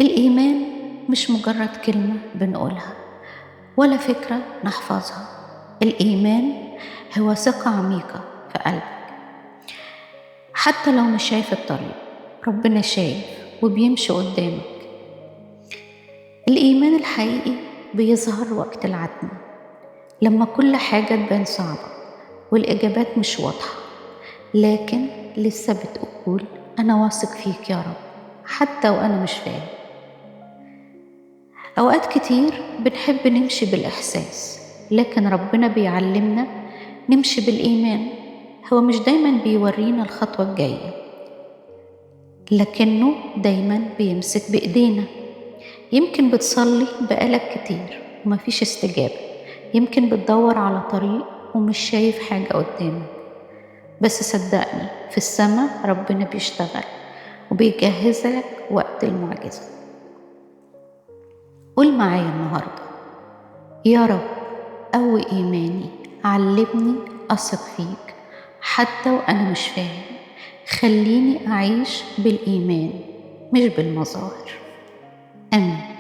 الإيمان مش مجرد كلمة بنقولها ولا فكرة نحفظها. الإيمان هو ثقة عميقة في قلبك، حتى لو مش شايف الطريق ربنا شايف وبيمشي قدامك. الإيمان الحقيقي بيظهر وقت العتمة، لما كل حاجة تبان صعبة والإجابات مش واضحة، لكن لسه بتقول أنا واثق فيك يا رب حتى وأنا مش فاهم. أوقات كتير بنحب نمشي بالإحساس، لكن ربنا بيعلمنا نمشي بالإيمان. هو مش دايما بيورينا الخطوة الجاية، لكنه دايما بيمسك بإيدينا. يمكن بتصلي بقالك كتير ومفيش استجابة، يمكن بتدور على طريق ومش شايف حاجة قدامك، بس صدقني في السماء ربنا بيشتغل وبيجهزك وقت المعجزة. قول معايا النهاردة: يا رب قوي إيماني، علمني أثق فيك حتى وأنا مش فاهم. خليني أعيش بالإيمان مش بالمظاهر. آمين.